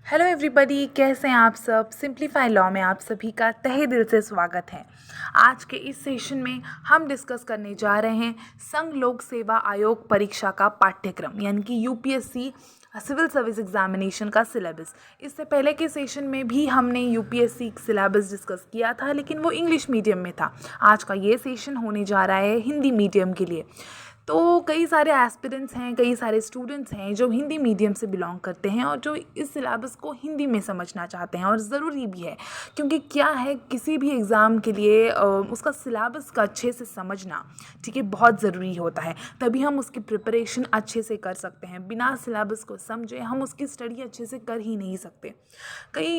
Hello everybody, कैसे हैं आप सब। सिंप्लीफाई लॉ में आप सभी का तहे दिल से स्वागत है। आज के इस सेशन में हम डिस्कस करने जा रहे हैं संघ लोक सेवा आयोग परीक्षा का पाठ्यक्रम यानी कि यूपीएससी सिविल सर्विस एग्जामिनेशन का सिलेबस। इससे पहले के सेशन में भी हमने यूपीएससी सिलेबस डिस्कस किया था, लेकिन वो इंग्लिश मीडियम में था। आज का ये सेशन होने जा रहा है हिंदी मीडियम के लिए। तो कई सारे एस्पिरेंट्स हैं, कई सारे स्टूडेंट्स हैं जो हिंदी मीडियम से बिलोंग करते हैं और जो इस सिलेबस को हिंदी में समझना चाहते हैं, और ज़रूरी भी है क्योंकि क्या है, किसी भी एग्ज़ाम के लिए उसका सिलेबस का अच्छे से समझना, ठीक है, बहुत ज़रूरी होता है। तभी हम उसकी प्रिपरेशन अच्छे से कर सकते हैं। बिना सिलेबस को समझे हम उसकी स्टडी अच्छे से कर ही नहीं सकते।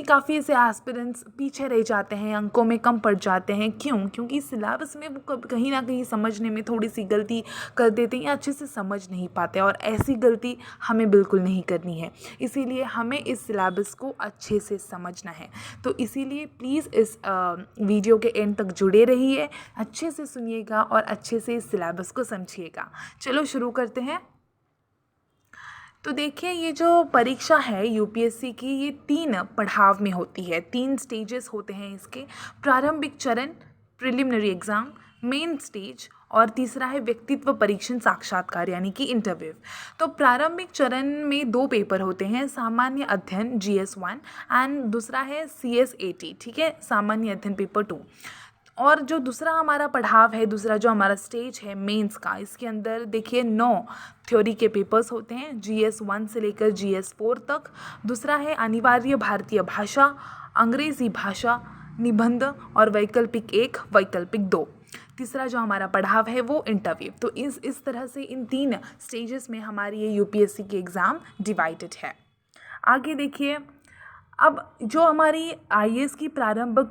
काफ़ी ऐसे एस्पिरेंट्स पीछे रह जाते हैं, अंकों में कम पड़ जाते हैं। क्योंकि सिलेबस में वो कहीं ना कहीं समझने में थोड़ी सी गलती कर देते हैं या अच्छे से समझ नहीं पाते, और ऐसी गलती हमें बिल्कुल नहीं करनी है। इसीलिए हमें इस सिलेबस को अच्छे से समझना है। तो इसीलिए प्लीज़ इस वीडियो के एंड तक जुड़े रहिए, अच्छे से सुनिएगा और अच्छे से इस सिलेबस को समझिएगा। चलो शुरू करते हैं। तो देखिए, ये जो परीक्षा है यूपीएससी की, ये 3 पड़ाव में होती है। 3 स्टेजेस होते हैं इसके। प्रारंभिक चरण प्रिलिमिनरी एग्ज़ाम, मेन स्टेज, और तीसरा है व्यक्तित्व परीक्षण साक्षात्कार यानी कि इंटरव्यू। तो प्रारंभिक चरण में 2 पेपर होते हैं, सामान्य अध्ययन GS1 एंड दूसरा है CSAT, ठीक है, सामान्य अध्ययन पेपर 2। और जो दूसरा हमारा पड़ाव है, दूसरा जो हमारा स्टेज है मेंस का, इसके अंदर देखिए 9 थ्योरी के पेपर्स होते हैं, GS1 से लेकर GS4 तक। दूसरा है अनिवार्य भारतीय भाषा, अंग्रेज़ी भाषा, निबंध और वैकल्पिक 1, वैकल्पिक 2। तीसरा जो हमारा पड़ाव है वो इंटरव्यू। तो इस तरह से इन 3 स्टेजेस में हमारी ये यूपीएससी की एग्ज़ाम डिवाइडेड है। आगे देखिए, अब जो हमारी आईएएस की प्रारंभिक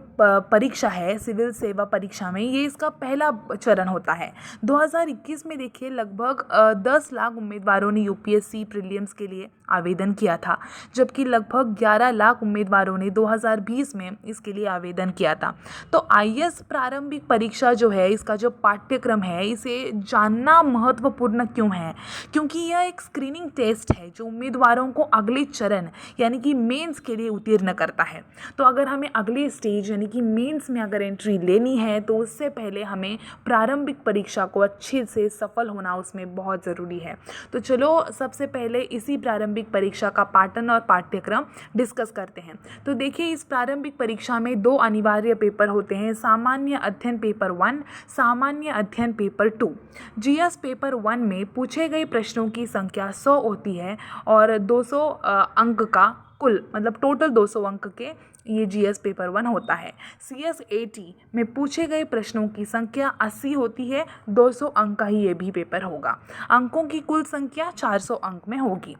परीक्षा है सिविल सेवा परीक्षा में, ये इसका पहला चरण होता है। 2021 में देखिए लगभग 10 लाख उम्मीदवारों ने यूपीएससी प्रीलिम्स के लिए आवेदन किया था, जबकि लगभग 11 लाख उम्मीदवारों ने 2020 में इसके लिए आवेदन किया था। तो आईएएस प्रारंभिक परीक्षा जो है, इसका जो पाठ्यक्रम है, इसे जानना महत्वपूर्ण क्यों है? क्योंकि यह एक स्क्रीनिंग टेस्ट है जो उम्मीदवारों को अगले चरण यानी कि मेंस के लिए उत्तीर्ण करता है। तो अगर हमें अगले स्टेज यानी कि मेंस में अगर एंट्री लेनी है, तो उससे पहले हमें प्रारंभिक परीक्षा को अच्छे से सफल होना उसमें बहुत ज़रूरी है। तो चलो सबसे पहले इसी प्रारंभिक परीक्षा का पैटर्न और पाठ्यक्रम डिस्कस करते हैं। तो देखिए, इस प्रारंभिक परीक्षा में 2 अनिवार्य पेपर होते हैं, सामान्य अध्ययन पेपर 1, सामान्य अध्ययन पेपर 2। जीएस पेपर 1 में पूछे गए प्रश्नों की संख्या 100 होती है और 200 अंक का कुल, मतलब टोटल 200 अंक के ये जीएस पेपर 1 होता है। CSAT में पूछे गए प्रश्नों की संख्या 80 होती है, 200 अंक का ही ये भी पेपर होगा। अंकों की कुल संख्या 400 अंक में होगी।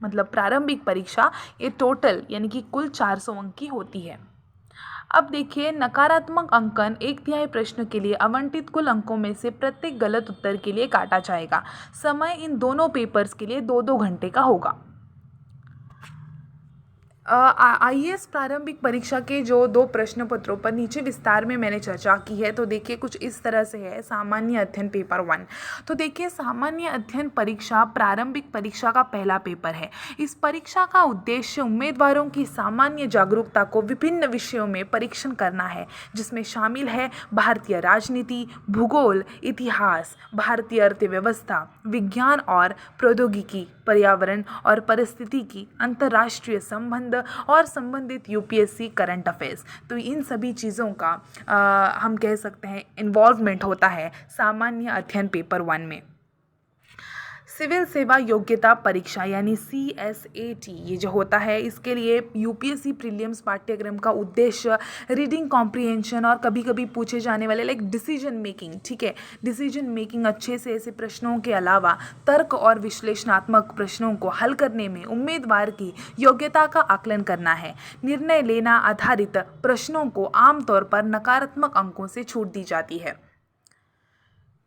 मतलब प्रारंभिक परीक्षा ये टोटल यानी कि कुल 400 अंक की होती है। अब देखिए, नकारात्मक अंकन 1/3 प्रश्न के लिए आवंटित कुल अंकों में से प्रत्येक गलत उत्तर के लिए काटा जाएगा। समय इन दोनों पेपर्स के लिए 2-2 घंटे का होगा। आईएएस प्रारंभिक परीक्षा के जो 2 प्रश्न पत्रों पर नीचे विस्तार में मैंने चर्चा की है, तो देखिए कुछ इस तरह से है। सामान्य अध्ययन पेपर 1, तो देखिए सामान्य अध्ययन परीक्षा प्रारंभिक परीक्षा का पहला पेपर है। इस परीक्षा का उद्देश्य उम्मीदवारों की सामान्य जागरूकता को विभिन्न विषयों में परीक्षण करना है, जिसमें शामिल है भारतीय राजनीति, भूगोल, इतिहास, भारतीय अर्थव्यवस्था, विज्ञान और प्रौद्योगिकी, पर्यावरण और परिस्थितिकी, अंतर्राष्ट्रीय संबंध और संबंधित यूपीएससी करंट अफेयर्स। तो इन सभी चीज़ों का हम कह सकते हैं इन्वॉल्वमेंट होता है सामान्य अध्ययन पेपर 1 में। सिविल सेवा योग्यता परीक्षा यानी CSAT ये जो होता है, इसके लिए यूपीएससी प्रीलिम्स पाठ्यक्रम का उद्देश्य रीडिंग कॉम्प्रिहेंशन और कभी कभी पूछे जाने वाले लाइक डिसीजन मेकिंग, ठीक है, डिसीजन मेकिंग अच्छे से ऐसे प्रश्नों के अलावा तर्क और विश्लेषणात्मक प्रश्नों को हल करने में उम्मीदवार की योग्यता का आकलन करना है। निर्णय लेना आधारित प्रश्नों को आमतौर पर नकारात्मक अंकों से छूट दी जाती है।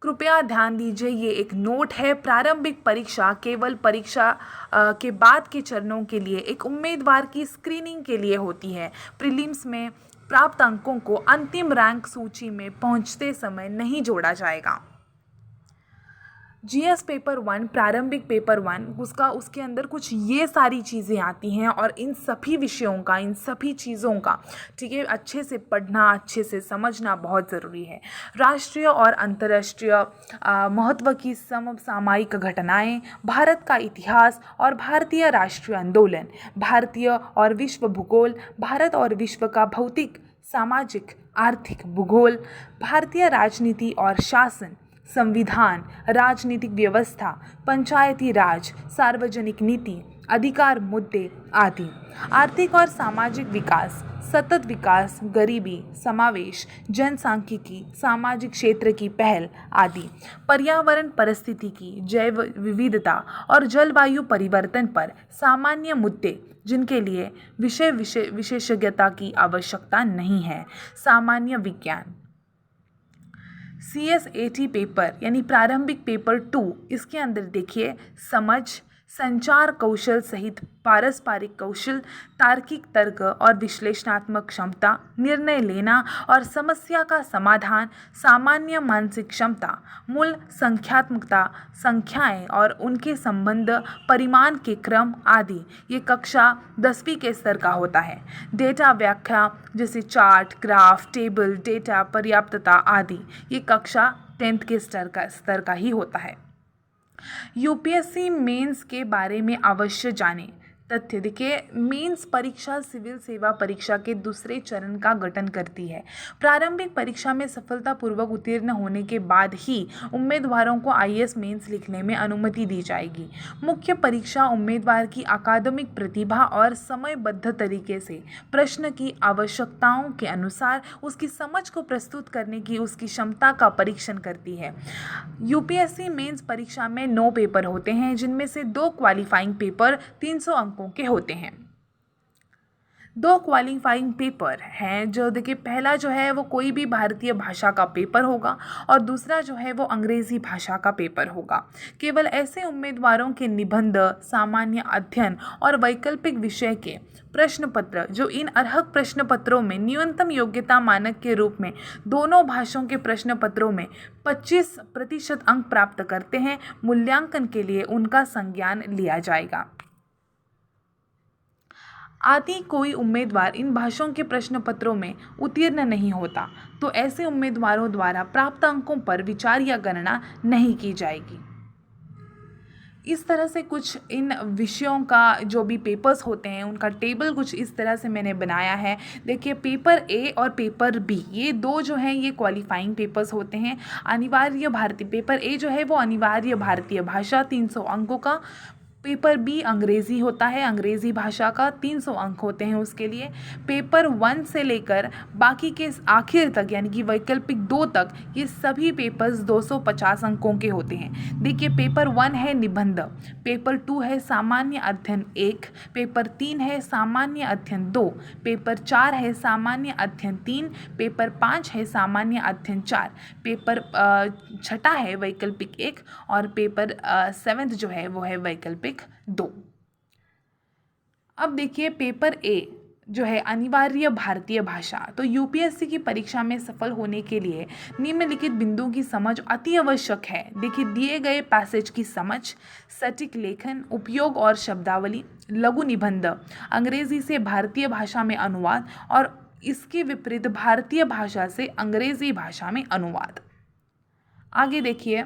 कृपया ध्यान दीजिए, ये एक नोट है। प्रारंभिक परीक्षा केवल परीक्षा के बाद के चरणों के लिए एक उम्मीदवार की स्क्रीनिंग के लिए होती है। प्रीलिम्स में प्राप्त अंकों को अंतिम रैंक सूची में पहुंचते समय नहीं जोड़ा जाएगा। जीएस पेपर 1 प्रारंभिक पेपर 1 उसके अंदर कुछ ये सारी चीज़ें आती हैं और इन सभी विषयों का, इन सभी चीज़ों का, ठीक है, अच्छे से पढ़ना, अच्छे से समझना बहुत ज़रूरी है। राष्ट्रीय और अंतर्राष्ट्रीय महत्व की समसामयिक घटनाएं, भारत का इतिहास और भारतीय राष्ट्रीय आंदोलन, भारतीय और विश्व भूगोल, भारत और विश्व का भौतिक, सामाजिक, आर्थिक भूगोल, भारतीय राजनीति और शासन, संविधान, राजनीतिक व्यवस्था, पंचायती राज, सार्वजनिक नीति, अधिकार मुद्दे आदि, आर्थिक और सामाजिक विकास, सतत विकास, गरीबी, समावेश, जनसांख्यिकी, सामाजिक क्षेत्र की पहल आदि, पर्यावरण परिस्थितिकी, जैव विविधता और जलवायु परिवर्तन पर सामान्य मुद्दे जिनके लिए विशेषज्ञता की आवश्यकता नहीं है, सामान्य विज्ञान। CSAT पेपर यानी प्रारंभिक पेपर 2, इसके अंदर देखिए समझ, संचार कौशल सहित पारस्परिक कौशल, तार्किक तर्क और विश्लेषणात्मक क्षमता, निर्णय लेना और समस्या का समाधान, सामान्य मानसिक क्षमता, मूल संख्यात्मकता, संख्याएं और उनके संबंध, परिमाण के क्रम आदि, ये कक्षा 10वीं के स्तर का होता है। डेटा व्याख्या जैसे चार्ट, ग्राफ, टेबल, डेटा पर्याप्तता आदि, ये कक्षा 10th के स्तर का ही होता है। यूपीएससी मेंस के बारे में अवश्य जानें। तथ्य देखिए, मेंस परीक्षा सिविल सेवा परीक्षा के दूसरे चरण का गठन करती है। प्रारंभिक परीक्षा में सफलतापूर्वक उत्तीर्ण होने के बाद ही उम्मीदवारों को आईएएस मेंस लिखने में अनुमति दी जाएगी। मुख्य परीक्षा उम्मीदवार की अकादमिक प्रतिभा और समयबद्ध तरीके से प्रश्न की आवश्यकताओं के अनुसार उसकी समझ को प्रस्तुत करने की उसकी क्षमता का परीक्षण करती है। यूपीएससी मेंस परीक्षा में 9 पेपर होते हैं, जिनमें से 2 क्वालिफाइंग पेपर 300 अंकों के होते हैं। 2 क्वालिफाइंग पेपर हैं, जो देखिए पहला जो है वो कोई भी भारतीय भाषा का पेपर होगा और दूसरा जो है वो अंग्रेजी भाषा का पेपर होगा। केवल ऐसे उम्मीदवारों के निबंध, सामान्य अध्ययन और वैकल्पिक विषय के प्रश्न पत्र जो इन अर्हक प्रश्न पत्रों में न्यूनतम योग्यता मानक के रूप में दोनों भाषाओं के प्रश्न पत्रों में 25% अंक प्राप्त करते हैं, मूल्यांकन के लिए उनका संज्ञान लिया जाएगा। आदि कोई उम्मीदवार इन भाषाओं के प्रश्न पत्रों में उत्तीर्ण नहीं होता तो ऐसे उम्मीदवारों द्वारा प्राप्त अंकों पर विचार या गणना नहीं की जाएगी। इस तरह से कुछ इन विषयों का जो भी पेपर्स होते हैं उनका टेबल कुछ इस तरह से मैंने बनाया है। देखिए, पेपर ए और पेपर बी, ये 2 जो हैं ये क्वालिफाइंग पेपर्स होते हैं। अनिवार्य भारतीय पेपर ए जो है वो अनिवार्य भारतीय भाषा 300 अंकों का, पेपर बी अंग्रेज़ी होता है, अंग्रेज़ी भाषा का 300 अंक होते हैं उसके लिए। पेपर 1 से लेकर बाकी के आखिर तक यानी कि वैकल्पिक 2 तक ये सभी पेपर्स 250 अंकों के होते हैं। देखिए, पेपर 1 है निबंध, पेपर 2 है सामान्य अध्ययन 1, पेपर 3 है सामान्य अध्ययन 2, पेपर 4 है सामान्य अध्ययन 3, पेपर 5 है सामान्य अध्ययन 4, पेपर 6 है वैकल्पिक 1 और पेपर 7 जो है वो है वैकल्पिक 2। अब देखिए, पेपर ए जो है अनिवार्य भारतीय भाषा, तो यूपीएससी की परीक्षा में सफल होने के लिए निम्नलिखित बिंदुओं की समझ अति आवश्यक है। देखिए, दिए गए पैसेज की समझ, सटीक लेखन, उपयोग और शब्दावली, लघु निबंध, अंग्रेजी से भारतीय भाषा में अनुवाद और इसके विपरीत भारतीय भाषा से अंग्रेजी भाषा में अनुवाद। आगे देखिए,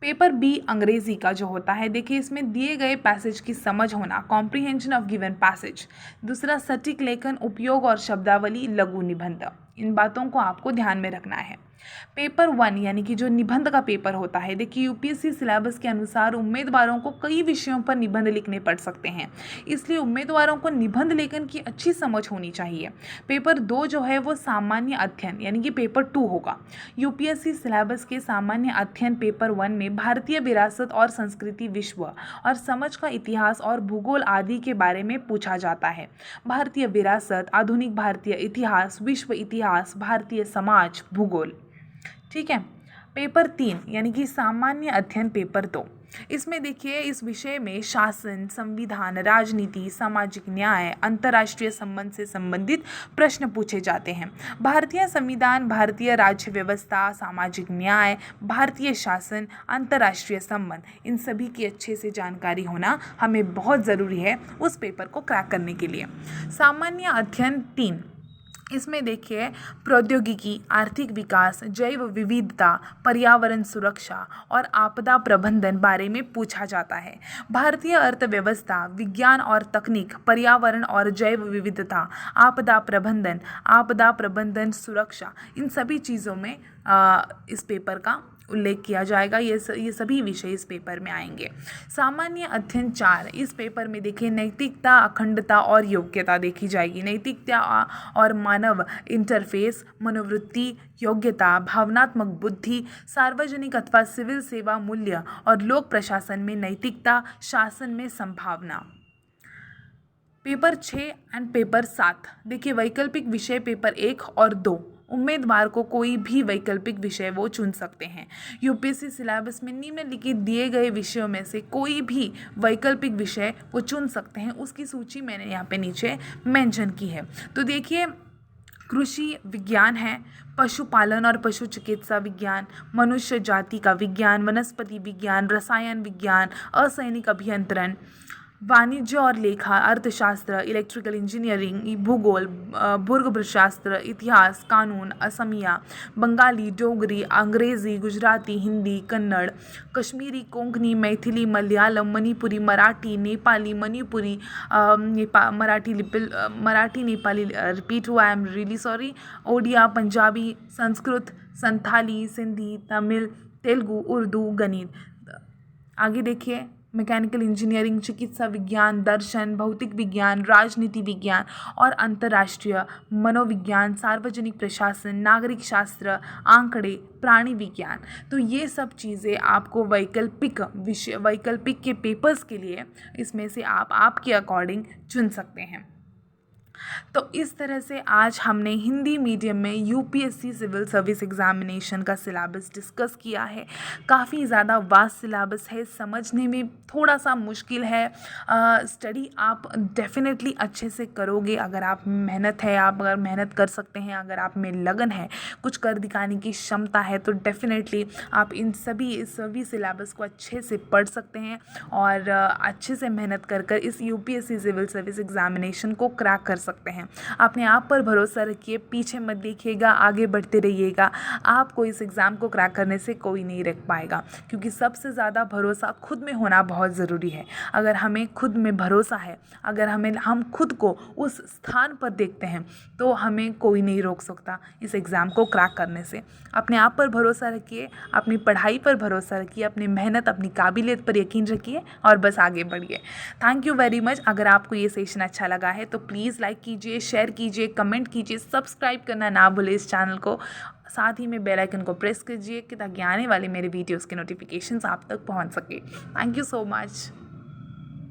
पेपर बी अंग्रेजी का जो होता है, देखिए इसमें दिए गए पैसेज की समझ होना, कॉम्प्रिहेंशन ऑफ गिवन पैसेज, दूसरा सटीक लेखन, उपयोग और शब्दावली, लघु निबंध, इन बातों को आपको ध्यान में रखना है। पेपर 1 यानी कि जो निबंध का पेपर होता है, देखिए यूपीएससी सिलेबस के अनुसार उम्मीदवारों को कई विषयों पर निबंध लिखने पड़ सकते हैं, इसलिए उम्मीदवारों को निबंध लेखन की अच्छी समझ होनी चाहिए। पेपर 2 जो है वो सामान्य अध्ययन यानी कि पेपर 2 होगा। यूपीएससी सिलेबस के सामान्य अध्ययन पेपर 1 में भारतीय विरासत और संस्कृति, विश्व और समझ का इतिहास और भूगोल आदि के बारे में पूछा जाता है। भारतीय विरासत, आधुनिक भारतीय इतिहास, विश्व इतिहास, भारतीय समाज, भूगोल, ठीक है। पेपर 3 यानी कि सामान्य अध्ययन पेपर 2, इसमें देखिए इस विषय में शासन, संविधान, राजनीति, सामाजिक न्याय, अंतर्राष्ट्रीय संबंध से संबंधित प्रश्न पूछे जाते हैं। भारतीय संविधान, भारतीय राज्य व्यवस्था, सामाजिक न्याय, भारतीय शासन, अंतर्राष्ट्रीय संबंध, इन सभी की अच्छे से जानकारी होना हमें बहुत ज़रूरी है उस पेपर को क्रैक करने के लिए। सामान्य अध्ययन 3, इसमें देखिए प्रौद्योगिकी, आर्थिक विकास, जैव विविधता, पर्यावरण सुरक्षा और आपदा प्रबंधन बारे में पूछा जाता है। भारतीय अर्थव्यवस्था, विज्ञान और तकनीक, पर्यावरण और जैव विविधता, आपदा प्रबंधन सुरक्षा, इन सभी चीज़ों में इस पेपर का उल्लेख किया जाएगा। ये सभी विषय इस पेपर में आएंगे। सामान्य अध्ययन 4, इस पेपर में देखिए नैतिकता, अखंडता और योग्यता देखी जाएगी। नैतिकता और मानव इंटरफेस, मनोवृत्ति, योग्यता, भावनात्मक बुद्धि, सार्वजनिक अथवा सिविल सेवा मूल्य और लोक प्रशासन में नैतिकता, शासन में संभावना। पेपर 6 एंड पेपर 7 देखिए वैकल्पिक विषय पेपर 1 और 2, उम्मीदवार को कोई भी वैकल्पिक विषय वो चुन सकते हैं। यूपीएससी सिलेबस में निम्नलिखित दिए गए विषयों में से कोई भी वैकल्पिक विषय वो चुन सकते हैं, उसकी सूची मैंने यहाँ पे नीचे मेंशन की है। तो देखिए कृषि विज्ञान है, पशुपालन और पशु चिकित्सा विज्ञान, मनुष्य जाति का विज्ञान, वनस्पति विज्ञान, रसायन विज्ञान, असैनिक अभियंत्रण, वाणिज्य और लेखा, अर्थशास्त्र, इलेक्ट्रिकल इंजीनियरिंग, भूगोल, भूगर्भशास्त्र, इतिहास, कानून, असमिया, बंगाली, डोगरी, अंग्रेज़ी, गुजराती, हिंदी, कन्नड़, कश्मीरी, कोंकणी, मैथिली, मलयालम, मणिपुरी, मराठी, नेपाली, मणिपुरी, मराठी, नेपाली, रिपीट हुआ, I am really sorry, Odia, Punjabi, Sanskrit, Santhali, Sindhi, Tamil, Telugu, Urdu, गणित। आगे देखिए मैकेनिकल इंजीनियरिंग, चिकित्सा विज्ञान, दर्शन, भौतिक विज्ञान, राजनीति विज्ञान और अंतर्राष्ट्रीय, मनोविज्ञान, सार्वजनिक प्रशासन, नागरिक शास्त्र, आंकड़े, प्राणी विज्ञान। तो ये सब चीज़ें आपको वैकल्पिक के पेपर्स के लिए इसमें से आप आपके अकॉर्डिंग चुन सकते हैं। तो इस तरह से आज हमने हिंदी मीडियम में यूपीएससी सिविल सर्विस एग्जामिनेशन का सिलेबस डिस्कस किया है। काफ़ी ज़्यादा वास्ट सिलेबस है, समझने में थोड़ा सा मुश्किल है। स्टडी आप डेफिनेटली अच्छे से करोगे अगर आप अगर मेहनत कर सकते हैं, अगर आप में लगन है, कुछ कर दिखाने की क्षमता है, तो डेफिनेटली आप इन सभी सिलेबस को अच्छे से पढ़ सकते हैं और अच्छे से मेहनत कर इस यूपीएससी सिविल सर्विस एग्जामिनेशन को क्रैक कर सकते हैं। अपने आप पर भरोसा रखिए, पीछे मत देखिएगा, आगे बढ़ते रहिएगा। आपको इस एग्ज़ाम को क्रैक करने से कोई नहीं रोक पाएगा, क्योंकि सबसे ज़्यादा भरोसा खुद में होना बहुत ज़रूरी है। अगर हमें खुद में भरोसा है, अगर हम खुद को उस स्थान पर देखते हैं, तो हमें कोई नहीं रोक सकता इस एग्ज़ाम को क्रैक करने से। अपने आप पर भरोसा रखिए, अपनी पढ़ाई पर भरोसा रखिए, अपनी मेहनत, अपनी काबिलियत पर यकीन रखिए और बस आगे बढ़िए। Thank you very much. अगर आपको ये सेशन अच्छा लगा है तो प्लीज़ लाइक कीजिए, शेयर कीजिए, कमेंट कीजिए, सब्सक्राइब करना ना भूलें इस चैनल को। साथ ही में बेल आइकन को प्रेस कीजिए कि ताकि आने वाले मेरे वीडियोज़ के नोटिफिकेशंस आप तक पहुंच सके। Thank you so much.